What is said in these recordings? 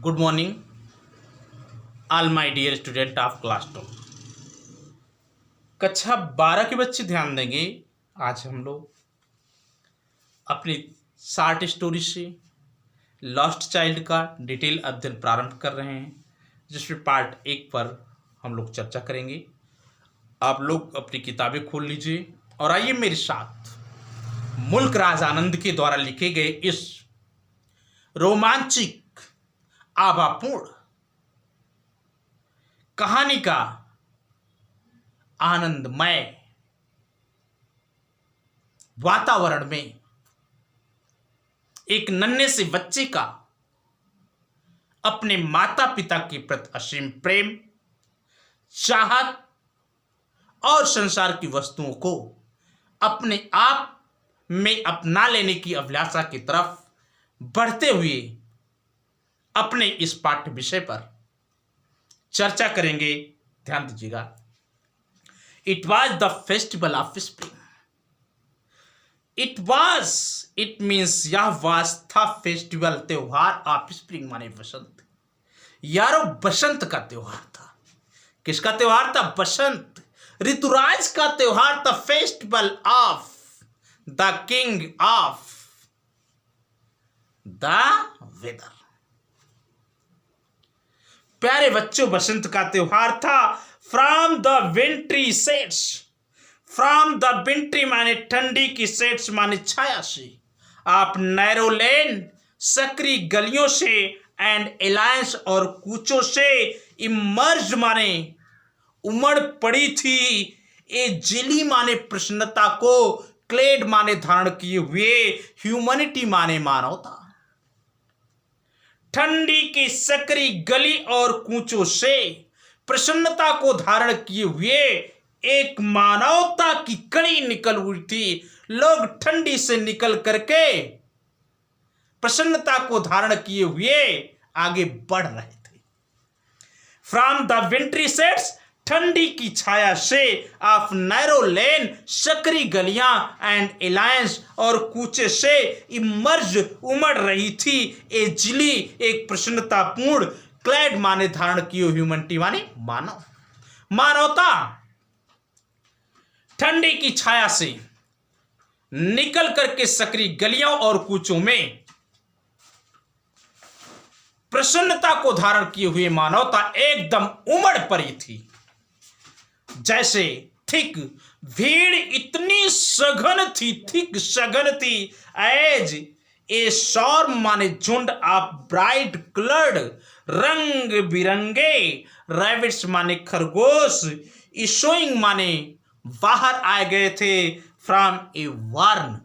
Good morning all my dear student of class 2। कक्षा 12 के बच्चे ध्यान देंगे। आज हम लोग अपनी शॉर्ट स्टोरी से लॉस्ट चाइल्ड का डिटेल अध्ययन प्रारंभ कर रहे हैं, जिसमें पार्ट 1 पर हम लोग चर्चा करेंगे। आप लोग अपनी किताबें खोल लीजिए और आइए मेरे साथ मुल्क राज आनंद के द्वारा लिखे गए इस रोमांचिक आभापूर्ण कहानी का आनंदमय वातावरण में एक नन्हे से बच्चे का अपने माता पिता के प्रति असीम प्रेम, चाहत और संसार की वस्तुओं को अपने आप में अपना लेने की अभिलाषा की तरफ बढ़ते हुए अपने इस पाठ्य विषय पर चर्चा करेंगे। ध्यान दीजिएगा। It was the festival of spring. It means यह वाज था फेस्टिवल, त्योहार ऑफ स्प्रिंग माने बसंत। यारो बसंत का त्योहार था। किसका त्योहार था? बसंत ऋतुराज का त्योहार था। Festival of the king of the weather. प्यारे बच्चों, बसंत का त्योहार था। From the wintry sets. From the wintry माने ठंडी की, सेट्स माने छाया से। आप नैरो लेन सकरी गलियों से एंड एलायंस और कूचों से इमर्ज माने उमड़ पड़ी थी। ए जिली माने प्रसन्नता को, क्लेड माने धारण किए हुए, ह्यूमनिटी माने मानवता। ठंडी की सकरी गली और कूचों से प्रसन्नता को धारण किए हुए एक मानवता की कड़ी निकल हुई थी। लोग ठंडी से निकल करके प्रसन्नता को धारण किए हुए आगे बढ़ रहे थे। फ्रॉम द विंट्री सेट्स, ठंडी की छाया से, ऑफ नैरो लेन सकरी गलियां एंड एलायंस और कूचे से इमर्ज उमड़ रही थी। ए जिली एक प्रसन्नतापूर्ण, क्लैड माने धारण किए, ह्यूमनिटी माने मानव, मानवता। ठंडी की छाया से निकल करके सकरी गलियों और कूचों में प्रसन्नता को धारण किए हुए मानवता एकदम उमड़ पड़ी थी। जैसे थिक भीड़ इतनी सघन थी, थिक सघन थी। एज ए शॉर्म माने झुंड ऑफ ब्राइट कलर्ड, रंग बिरंगे, रैबिट्स माने खरगोश, इशोइंग माने बाहर आ गए थे। फ्रॉम ए वार्न,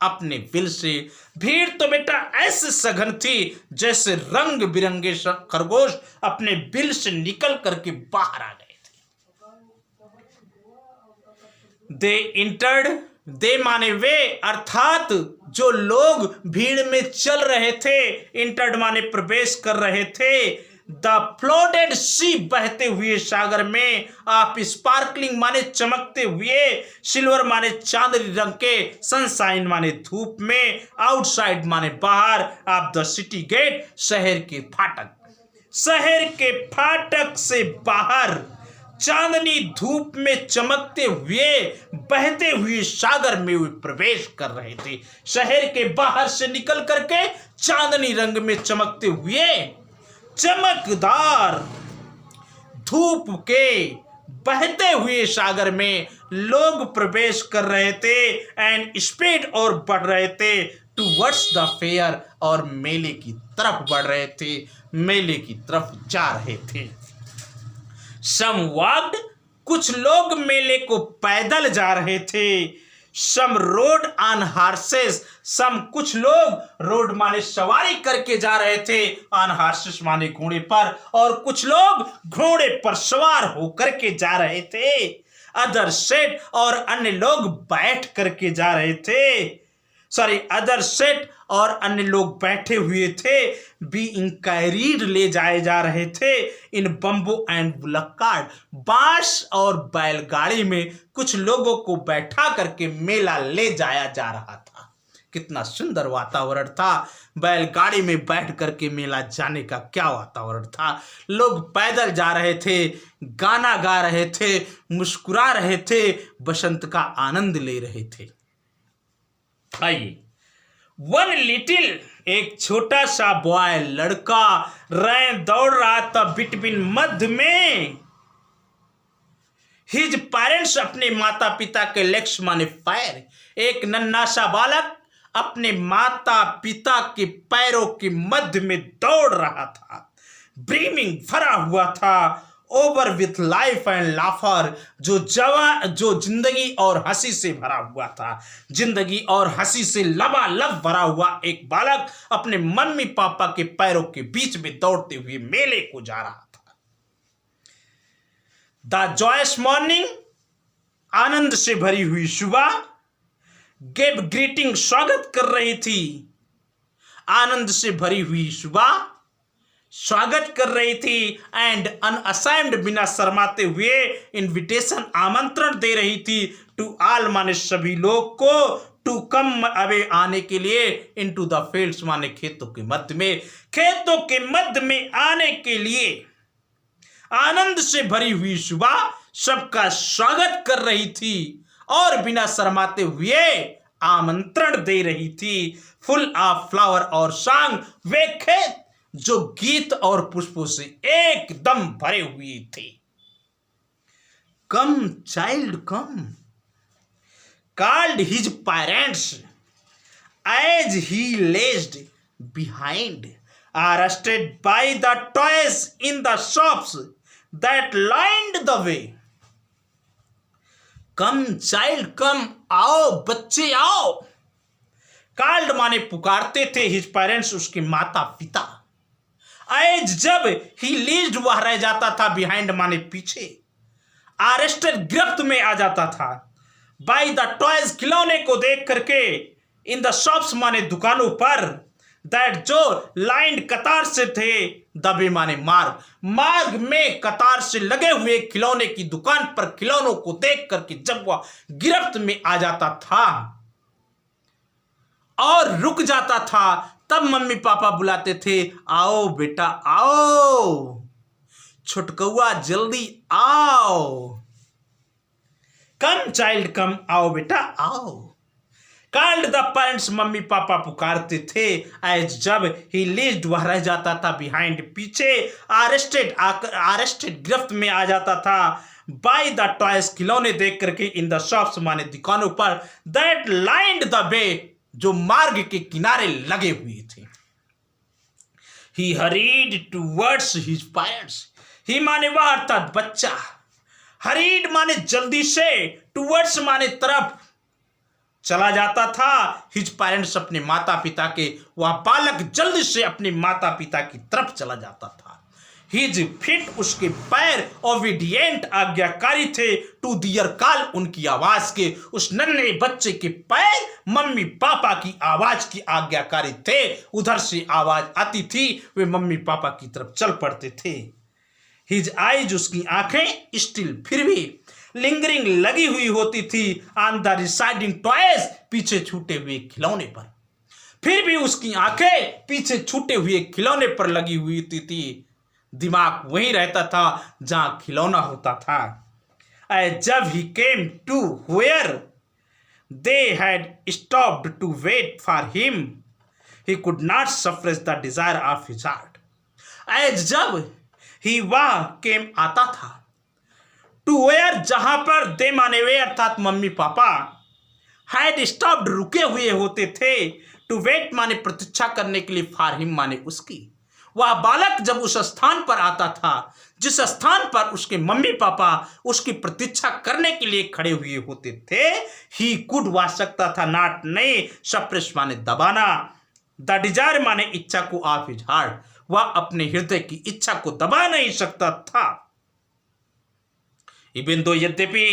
अपने बिल से। भीड़ तो बेटा ऐसे सघन थी जैसे रंग बिरंगे खरगोश अपने बिल से निकल करके बाहर आ गए। दे इंटर्ड, दे माने वे, अर्थात जो लोग भीड़ में चल रहे थे। इंटर्ड माने प्रवेश कर रहे थे। द फ्लोटेड सी, बहते हुए सागर में। आप स्पार्कलिंग माने चमकते हुए, सिल्वर माने चांदनी रंग के, सनशाइन माने धूप में, आउटसाइड माने बाहर, ऑफ द सिटी गेट, शहर के फाटक। शहर के फाटक से बाहर चांदनी धूप में चमकते हुए, बहते हुए सागर में वे प्रवेश कर रहे थे। शहर के बाहर से निकल करके चांदनी रंग में चमकते हुए, चमकदार धूप के बहते हुए सागर में लोग प्रवेश कर रहे थे। एंड स्पीड और बढ़ रहे थे टुवर्ड्स द फेयर, और मेले की तरफ बढ़ रहे थे, मेले की तरफ जा रहे थे। सम वॉक्ड, कुछ लोग मेले को पैदल जा रहे थे। सम रोड ऑन हॉर्सेस, सम कुछ लोग रोड माने सवारी करके जा रहे थे, ऑन हॉर्सेस माने घोड़े पर, और कुछ लोग घोड़े पर सवार होकर के जा रहे थे। अदर सेट, और अन्य लोग बैठ करके जा रहे थे। अदर सेट, और अन्य लोग बैठे हुए थे। बी इंकैरीड, ले जाए जा रहे थे। इन बम्बो एंड बुलक कार्ट, बांस और बैलगाड़ी में कुछ लोगों को बैठा करके मेला ले जाया जा रहा था। कितना सुंदर वातावरण था। बैलगाड़ी में बैठ करके मेला जाने का क्या वातावरण था। लोग पैदल जा रहे थे, गाना गा रहे थे, मुस्कुरा रहे थे, बसंत का आनंद ले रहे थे। आइए, वन लिटिल, एक छोटा सा बॉय, लड़का दौड़ रहा था बिटवीन मध्य में। हिज पेरेंट्स, अपने माता पिता के लेग्स माने पैर। एक नन्हा सा बालक अपने माता पिता के पैरों के मध्य में दौड़ रहा था। ब्रीमिंग, भरा हुआ था, ओवर विथ लाइफ एंड लाफर, जो जिंदगी और हंसी से भरा हुआ था। जिंदगी और हंसी से लबालब भरा हुआ एक बालक अपने मम्मी पापा के पैरों के बीच में दौड़ते हुए मेले को जा रहा था। द जॉयस मॉर्निंग, आनंद से भरी हुई सुबह, गेव ग्रीटिंग, स्वागत कर रही थी। आनंद से भरी हुई सुबह स्वागत कर रही थी। एंड अनअसाइम्ड, बिना शर्माते हुए, इनविटेशन, आमंत्रण दे रही थी। टू ऑल माने सभी लोग को, टू कम अवे, आने के लिए, इनटू द फील्ड्स माने खेतों के मध्य में, खेतों के मध्य में आने के लिए। आनंद से भरी हुई सुबह सबका स्वागत कर रही थी और बिना शर्माते हुए आमंत्रण दे रही थी। फुल ऑफ फ्लावर और सॉन्ग, वे खेत जो गीत और पुष्पों से एकदम भरे हुए थे। Come child come, called his parents as he lagged behind, arrested by the toys in the shops that lined the way. Come child come, आओ बच्चे आओ। कॉल्ड माने पुकारते थे, हिज पेरेंट्स, उसके माता पिता। एज, जब, ही लीज्ड, वह रह जाता था, बिहाइंड माने पीछे। अरेस्टेड, गिरफ्त में आ जाता था। बाय द टॉयज, खिलौने को देख करके। इन द शॉप्स माने दुकानों पर। दैट, जो, लाइंड, कतार से थे। दबे माने मार्ग, मार्ग में कतार से लगे हुए खिलौने की दुकान पर खिलौनों को देख करके जब वह गिरफ्त में आ जाता था और रुक जाता था, तब मम्मी पापा बुलाते थे, आओ बेटा आओ, छुटकौआ जल्दी आओ। कम चाइल्ड कम, आओ बेटा आओ। Called the parents, mummy papa पुकारते थे। एज, जब, ही लीज्ड, वह रह जाता था, बिहाइंड, पीछे। अरेस्टेड, गिरफ्त में आ जाता था। बाय द टॉयज, खिलौने देख करके। इन द शॉप्स माने दुकानों पर। दैट लाइंड द वे, जो मार्ग के किनारे लगे हुए थे। ही हरीड टूवर्ड्स हिज पेरेंट्स, ही माने वह अर्थात बच्चा। हरीड माने जल्दी से, टूवर्ड्स माने तरफ चला जाता था। हिज पेरेंट्स, अपने माता पिता के। वह बालक जल्दी से अपने माता पिता की तरफ चला जाता था। हिज फीट, उसके पैर, ओबीडिएंट, आज्ञाकारी थे। टू दियर कॉल, उनकी आवाज के। उस नन्हे बच्चे के पैर मम्मी पापा की आवाज की आज्ञाकारी थे। उधर से आवाज आती थी, वे मम्मी पापा की तरफ चल पड़ते थे। हिज आईज, उसकी आंखें, स्टिल, फिर भी, लिंगरिंग, लगी हुई होती थी। ऑन द रिसाइडिंग टॉयज, पीछे छूटे हुए खिलौने पर। फिर भी उसकी आंखें पीछे छूटे हुए खिलौने पर लगी हुई होती थी। दिमाग वहीं रहता था जहां खिलौना होता था। जब he came to where they had stopped to wait for him, he could not suppress the desire of his heart. As, जब, ही, वह, केम, आता था। टू वेयर, जहां पर, दे माने वे अर्थात मम्मी पापा। हैड स्टॉप्ड, रुके हुए होते थे। टू वेट माने प्रतीक्षा करने के लिए। फॉर हिम माने उसकी। वह बालक जब उस स्थान पर आता था जिस स्थान पर उसके मम्मी पापा उसकी प्रतीक्षा करने के लिए खड़े हुए होते थे, ही कुड, वह सकता था, नॉट, नहीं, सप्रेस माने दबाना। द डिजायर माने इच्छा को, ऑफ हिज हार्ट, वह अपने हृदय की इच्छा को दबा नहीं सकता था। इवन दो, यद्यपि,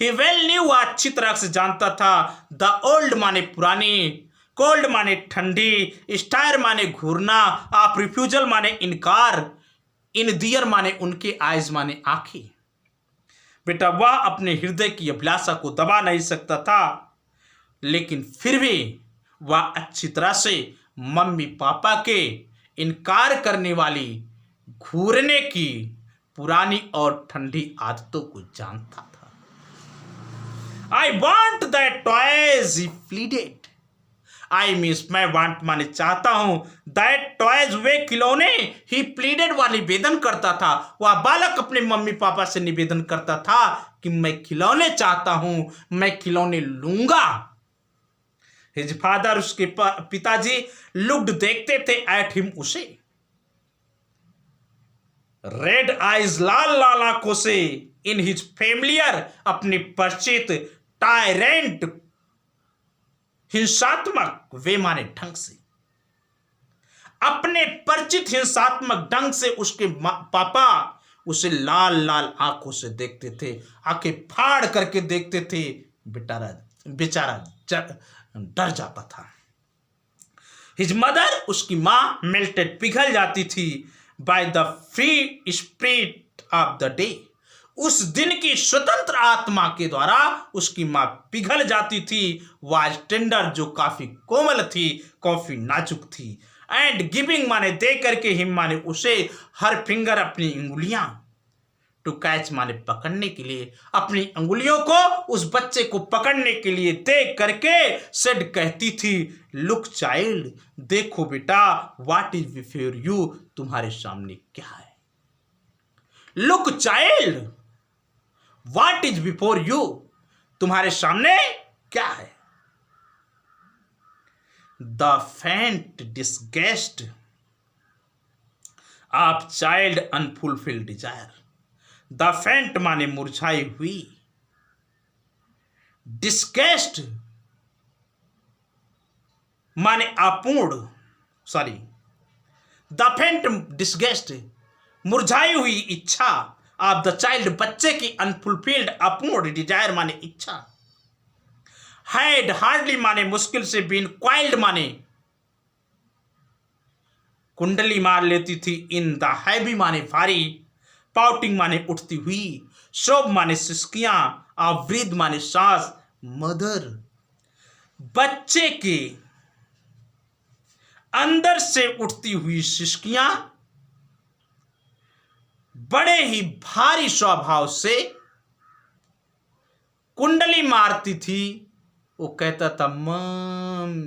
ही वेल न्यू, वह अच्छी तरह से जानता था। द ओल्ड माने पुरानी, कोल्ड माने ठंडी, स्टायर माने घूरना, ऑफ रिफ्यूजल माने इनकार, इन दियर माने उनके, आइज माने आंखें। बेटा, वह अपने हृदय की अभिलाषा को दबा नहीं सकता था, लेकिन फिर भी वह अच्छी तरह से मम्मी पापा के इनकार करने वाली घूरने की पुरानी और ठंडी आदतों को जानता था। I want that toys he pleaded. I means मैं वांट माने चाहता हूं, दैट टॉयज वे खिलौने, ही प्लीडेड वह निवेदन करता था। वह बालक अपने मम्मी पापा से निवेदन करता था कि मैं खिलौने चाहता हूं, मैं खिलौने लूंगा। हिज फादर, उसके पिताजी लुक्ड देखते थे एट हिम, उसे। रेड आइज, लाल लाल आंखों से, इन हिज फेमिलियर, अपने परिचित, टायरेंट हिंसात्मक वे माने ढंग से, अपने परिचित हिंसात्मक ढंग से उसके पापा उसे लाल लाल आंखों से देखते थे, आंखें फाड़ करके देखते थे। बेचारा डर जाता था। हिज मदर, उसकी माँ, मेल्टेड, पिघल जाती थी by the free spirit of the day, उस दिन की स्वतंत्र आत्मा के द्वारा उसकी माँ पिघल जाती थी। वाज टेंडर, जो काफी कोमल थी, काफी नाजुक थी। एंड गिविंग माने दे करके, हिम माने उसे, हर फिंगर अपनी अंगुलियां, टू कैच माने पकड़ने के लिए, अपनी अंगुलियों को उस बच्चे को पकड़ने के लिए दे करके, सेड कहती थी, लुक चाइल्ड, देखो बेटा, व्हाट इज बिफोर यू, तुम्हारे सामने क्या है। Look child, what is before you, तुम्हारे सामने क्या है। द फेंट disgust of child unfulfilled Dzire. The फेंट माने मुरझाई हुई, डिस्गस्ट माने अपूर्ण, सॉरी, द फेंट डिस्गस्ट, मुरझाई हुई इच्छा, ऑफ द चाइल्ड, बच्चे की, अनफुलफिल्ड अपूर्ण, डिजायर माने इच्छा, हैड हार्डली माने मुश्किल से, बीन क्वाइल्ड माने कुंडली मार लेती थी, इन द हैवी माने भारी, पाउटिंग माने उठती हुई, शोभ माने सिसकियां, अवृद्ध माने सांस, मदर, बच्चे के अंदर से उठती हुई सिसकियां बड़े ही भारी स्वभाव से कुंडली मारती थी। वो कहता था मम्मी।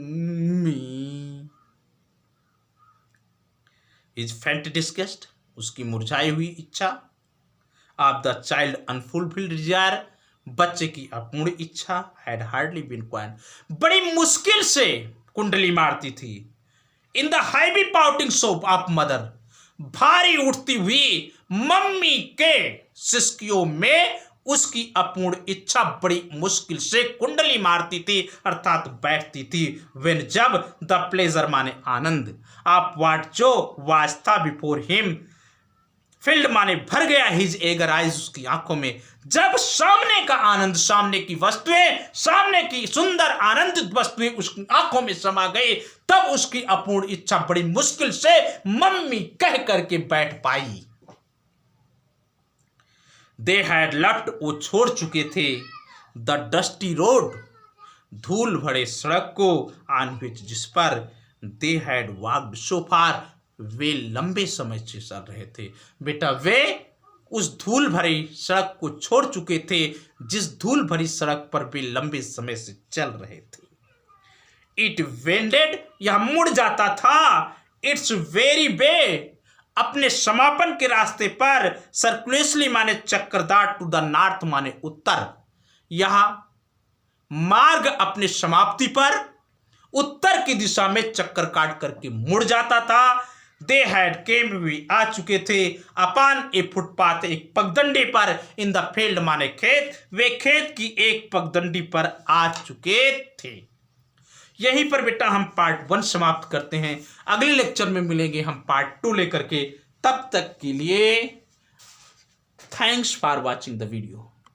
इज फेंट डिस्गस्ट, उसकी मुरझाई हुई इच्छा, of the child unfulfilled Dzire, बच्चे की अपूर्ण इच्छा, हैड हार्डली बीन क्वाइट, बड़ी मुश्किल से कुंडली मारती थी। In the heavy pouting soap of mother, भारी उठती हुई मम्मी के सिसकियों में उसकी अपूर्ण इच्छा बड़ी मुश्किल से कुंडली मारती थी, अर्थात बैठती थी। वेन, जब, द प्लेजर माने आनंद, आप वाट जो वाज था बिफोर हिम, फील्ड माने भर गया, हिज एगर आइज, उसकी आंखों में, जब सामने का आनंद, सामने की वस्तुएं, सामने की सुंदर आनंदित वस्तुएं उसकी आंखों में समा गई, तब उसकी अपूर्ण इच्छा बड़ी मुश्किल से मम्मी कह करके बैठ पाई। दे हैड लेफ्ट, वो छोड़ चुके थे, द डस्टी रोड, धूल भरे सड़क को, ऑन विच, जिस पर, दे हैड वॉक्ड सो फार, वे लंबे समय से चल रहे थे। बेटा, वे उस धूल भरी सड़क को छोड़ चुके थे जिस धूल भरी सड़क पर वे लंबे समय से चल रहे थे। इट वेंडेड, यह मुड़ जाता था, इट्स वेरी वे, अपने समापन के रास्ते पर, सर्कुलेसली माने चक्करदार, टू द नॉर्थ माने उत्तर, यह मार्ग अपने समाप्ति पर उत्तर की दिशा में चक्कर काट करके मुड़ जाता था। दे हैड केम, भी आ चुके थे, अपान ए फुटपाथ, एक पगडंडी पर, इन द फील्ड माने खेत, वे खेत की एक पगडंडी पर आ चुके थे। यहीं पर बेटा हम पार्ट 1 समाप्त करते हैं। अगले लेक्चर में मिलेंगे हम पार्ट 2 लेकर के। तब तक के लिए thanks for watching the video.